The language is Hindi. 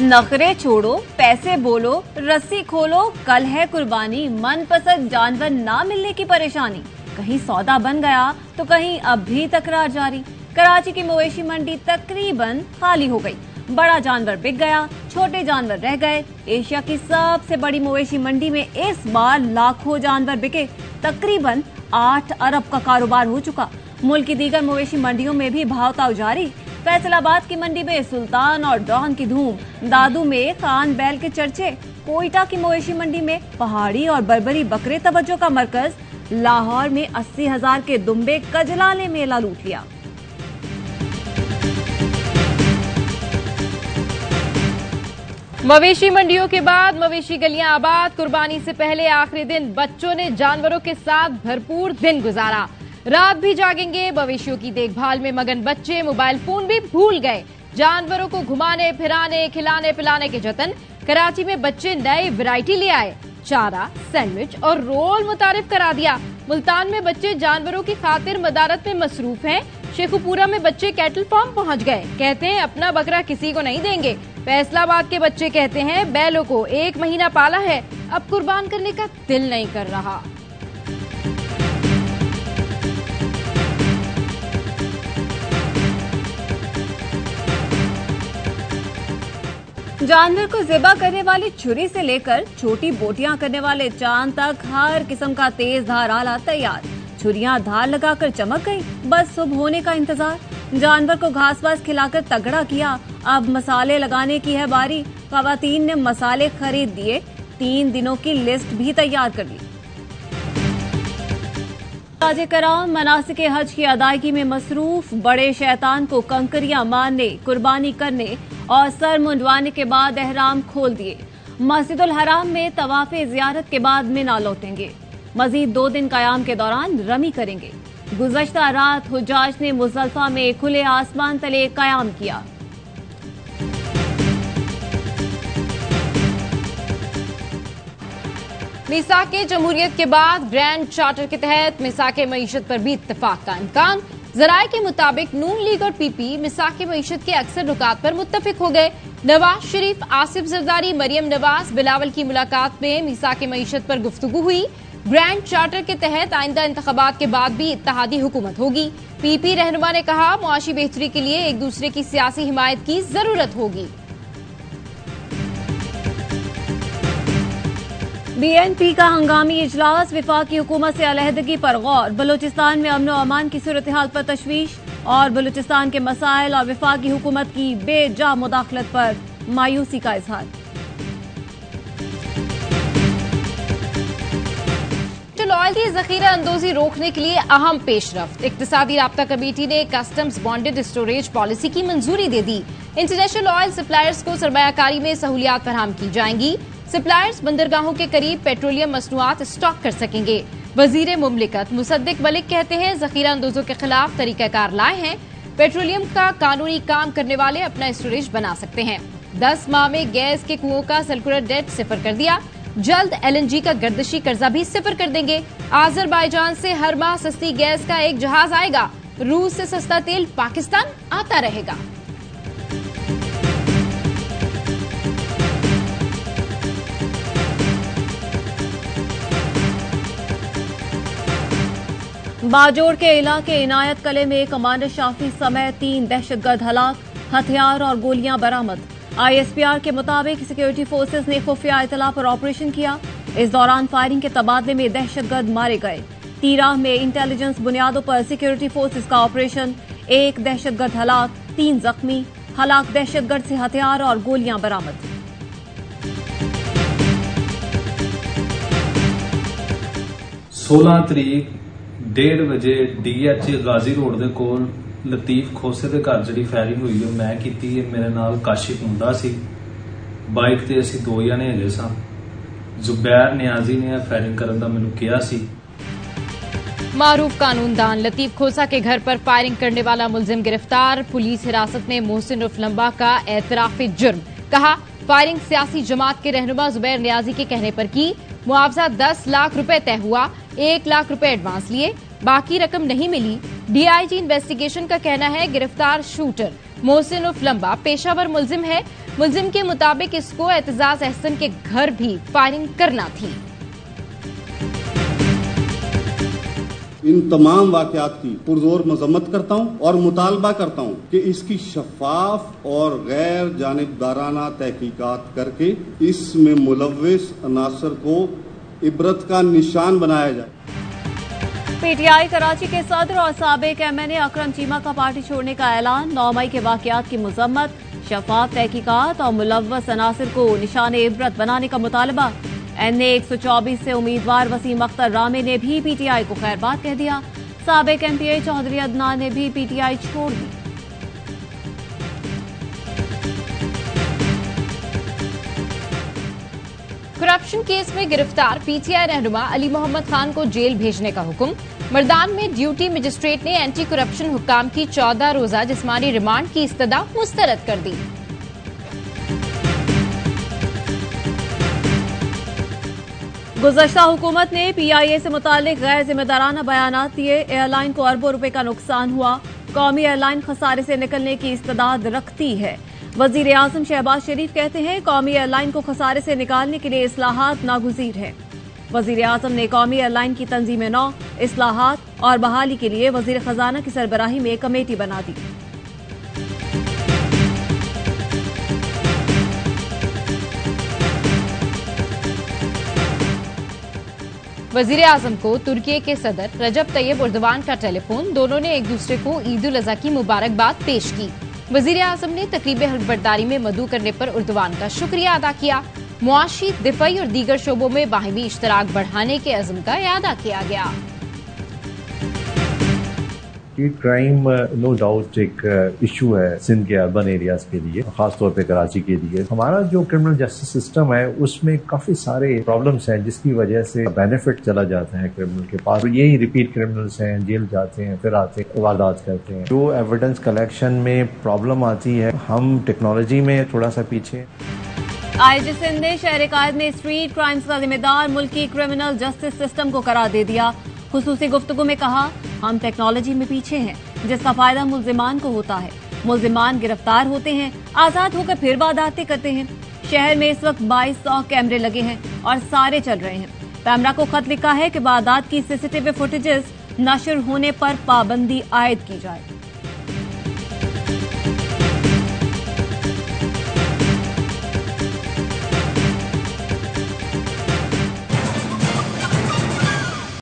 नखरे छोड़ो, पैसे बोलो, रस्सी खोलो, कल है कुर्बानी, मनपसंद जानवर ना मिलने की परेशानी। कहीं सौदा बन गया तो कहीं अब भी तकरार जारी। कराची की मवेशी मंडी तकरीबन खाली हो गई। बड़ा जानवर बिक गया, छोटे जानवर रह गए। एशिया की सबसे बड़ी मवेशी मंडी में इस बार लाखों जानवर बिके। तकरीबन 8 अरब का कारोबार हो चुका। मुल्क की दीगर मवेशी मंडियों में भी भाव ताव जारी। फैसलाबाद की मंडी में सुल्तान और डॉन की धूम, दादू में खान बैल के चर्चे, कोयटा की मवेशी मंडी में पहाड़ी और बर्बरी बकरे तवज्जो का मरकज, लाहौर में 80,000 के दुम्बे कजला ने मेला लूट लिया। मवेशी मंडियों के बाद मवेशी गलियां आबाद। कुर्बानी से पहले आखिरी दिन बच्चों ने जानवरों के साथ भरपूर दिन गुजारा। रात भी जागेंगे। मवेशियों की देखभाल में मगन बच्चे मोबाइल फोन भी भूल गए। जानवरों को घुमाने फिराने खिलाने पिलाने के जतन। कराची में बच्चे नए वैरायटी ले आए। चारा, सैंडविच और रोल मुतारिफ करा दिया। मुल्तान में बच्चे जानवरों की खातिर मदारत में मसरूफ हैं। शेखुपुरा में बच्चे कैटल फार्म पहुंच गए। कहते हैं अपना बकरा किसी को नहीं देंगे। फैसलाबाद के बच्चे कहते हैं बैलों को 1 महीना पाला है, अब कुर्बान करने का दिल नहीं कर रहा। जानवर को ज़िबा करने वाली छुरी से लेकर छोटी बोटियां करने वाले चांद तक हर किस्म का तेज धार आला तैयार। छुरियां धार लगाकर चमक गई, बस सुबह होने का इंतजार। जानवर को घास वास खिलाकर तगड़ा किया, अब मसाले लगाने की है बारी। खवातीन ने मसाले खरीद दिए, 3 दिनों की लिस्ट भी तैयार कर ली। कराम मनासिके हज की अदायगी में मसरूफ। बड़े शैतान को कंकरियां मारने, कुर्बानी करने और सर मुंडवाने के बाद एहराम खोल दिए। मस्जिदुल हराम में तवाफ़े ज़ियारत के बाद मिना लौटेंगे। मजीद 2 दिन क़याम के दौरान रमी करेंगे। गुज़श्ता रात हुज्जाज ने मुज़दलिफ़ा में खुले आसमान तले क़याम किया। मिसाके जमहूरियत के बाद ग्रैंड चार्टर के तहत मिसाके मईशत पर भी इत्तफाक का इम्कान। जराये के मुताबिक नून लीग और पीपी मिसाके मईशत के अक्सर नुकात पर मुत्तफिक हो गए। नवाज शरीफ, आसिफ जरदारी, मरियम नवाज, बिलावल की मुलाकात में मिसाके मईशत पर गुफ्तगू हुई। ग्रैंड चार्टर के तहत आइंदा इंतखाबात के बाद भी इत्तेहादी हुकूमत होगी। पीपी रहनुमा ने कहा मुआशी बेहतरी के लिए एक दूसरे की सियासी हिमायत की जरूरत होगी। BNP का हंगामी इजलास, वफाकी हुकूमत से अलहदगी पर गौर। बलूचिस्तान में अमन व अमान की सूरत हाल पर तशवीश और बलूचिस्तान के मसाइल और वफाकी हुकूमत की बेजा मुदाखलत पर मायूसी का इजहार। ऑयल की जखीरा अंदोजी रोकने के लिए अहम पेशरफ्त। इक्तिसादी राब्ता कमेटी ने कस्टम्स बॉन्डेड स्टोरेज पॉलिसी की मंजूरी दे दी। इंटरनेशनल ऑयल सप्लायर्स को सरमायाकारी में सहूलियात फराहम की जाएंगी। सप्लायर्स बंदरगाहों के करीब पेट्रोलियम मसनूआत स्टॉक कर सकेंगे। वजीर मुमलिकत मुसद्दिक मलिक कहते हैं जखीरा अंदोजों के खिलाफ तरीकाकार लाए हैं। पेट्रोलियम का कानूनी काम करने वाले अपना स्टोरेज बना सकते हैं। 10 माह में गैस के कुओं का सर्कुलर डेट 0 कर दिया। जल्द LNG का गर्दिशी कर्जा भी 0 कर देंगे। आजरबाईजान से हर माह सस्ती गैस का एक जहाज आएगा। रूस से सस्ता तेल पाकिस्तान आता रहेगा। बाजोड़ के इलाके इनायत कले में कमांडर शाफी समेत 3 दहशतगर्द हलाक, हथियार और गोलियां बरामद। ISPR के मुताबिक सिक्योरिटी फोर्सेस ने खुफिया इतला पर ऑपरेशन किया। इस दौरान फायरिंग के तबादले में दहशतगर्द मारे गए। तीराह में इंटेलिजेंस बुनियादों पर सिक्योरिटी फोर्सेस का ऑपरेशन, 1 दहशतगर्द हलाक, 3 जख्मी। हलाक दहशतगर्द से हथियार और गोलियां बरामद। तरीक 1:30 बजे DH गाजी रोड के कोल लतीफ खोसे के घर जी फायरिंग हुई है मैं की। मेरे नाल काशिफ मुंडा सी, बाइक ते असी 2 जने हैगे सां। जुबैर नियाजी ने फायरिंग करने का मैनू कहा सी। मारूफ कानूनदान लतीफ खोसा के घर पर फायरिंग करने वाला मुलजिम गिरफ्तार। पुलिस हिरासत में मोहसिन उर्फ लंबा का एतराफ जुर्म। कहा फायरिंग सियासी जमात के रहनुमा जुबैर नियाजी के कहने पर की। मुआवजा 10 लाख रुपए तय हुआ। 1 लाख रुपए एडवांस लिए, बाकी रकम नहीं मिली। DIG इन्वेस्टिगेशन का कहना है गिरफ्तार शूटर मोहसिन उर्फ लंबा पेशावर मुलजिम है। मुलजिम के मुताबिक इसको एतजाज अहसन के घर भी फायरिंग करना थी। इन तमाम वाकयात की पुरजोर मजम्मत करता हूं और मुतालबा करता हूं कि इसकी शफाफ और गैर जानिबदाराना तहकीकात करके इसमें मुलव्विस अनासर को इबरत का निशान बनाया जाए। पीटीआई कराची के सदर और साबिक एमएनए अकरम चीमा का पार्टी छोड़ने का ऐलान। 9 मई के वाकयात की मजम्मत, शफाफ तहकीकात और मुलव्वस अनासर को निशान इबरत बनाने का मुतालबा। एनए 124 से उम्मीदवार वसीम अख्तर रामे ने भी पीटीआई को खैरबाद कह दिया। साबिक एमपीए चौधरी अदनान ने भी पीटीआई छोड़ दी। करप्शन केस में गिरफ्तार पीटीआई रहनुमा अली मोहम्मद खान को जेल भेजने का हुक्म। मर्दान में ड्यूटी मजिस्ट्रेट ने एंटी करप्शन हुक्काम की 14 रोजा जिस्मानी रिमांड की इस्तदा मुस्तरद कर दी। गुज़श्ता हुकूमत ने पीआईए से मुतालिक गैर जिम्मेदाराना बयानात दिए। एयरलाइन को अरबों रुपए का नुकसान हुआ। कौमी एयरलाइन खसारे से निकलने की इस्तदाद रखती है। वजीर आजम शहबाज शरीफ कहते हैं कौमी एयरलाइन को खसारे से निकालने के लिए इस्लाहात नागुज़ीर है। वजीर आजम ने कौमी एयरलाइन की तंजीम नौ, इस्लाहात और बहाली के लिए वजीर खजाना की सरबराही में कमेटी बना दी। वजीर आजम को तुर्की के सदर रजब तैयब उर्दवान का टेलीफोन। दोनों ने एक दूसरे को ईद उल अज़हा की मुबारकबाद पेश की। वजीर आजम ने तकरीब हल्फबरदारी में मदऊ करने पर उर्दवान का शुक्रिया अदा किया। मुआशी, दिफाई और दीगर शोबों में बाहिमी इश्तराक बढ़ाने के अज़्म का इयादा किया गया। ये क्राइम नो डाउट एक इशू है सिंध के अर्बन एरियाज के लिए, खासतौर पे कराची के लिए। हमारा जो क्रिमिनल जस्टिस सिस्टम है उसमें काफी सारे प्रॉब्लम्स हैं जिसकी वजह से बेनिफिट चला जाता है क्रिमिनल के पास। यही रिपीट क्रिमिनल्स हैं, जेल जाते हैं, फिर आते हैं, वारदात करते हैं। जो एविडेंस कलेक्शन में प्रॉब्लम आती है, हम टेक्नोलॉजी में थोड़ा सा पीछे। आईजी सिंध ने शहर कायद में स्ट्रीट क्राइम्स का जिम्मेदार मुल्की क्रिमिनल जस्टिस सिस्टम को करार दे दिया। खुसूसी गुफ्तगू में कहा हम टेक्नोलॉजी में पीछे हैं जिसका फायदा मुल्जिमान को होता है। मुल्जिमान गिरफ्तार होते हैं, आजाद होकर फिर वारदातें करते हैं। शहर में इस वक्त 2200 कैमरे लगे हैं और सारे चल रहे हैं। पैमरा को खत लिखा है कि वारदात की सीसीटीवी फुटेजेस नशर होने पर पाबंदी आयद की जाए।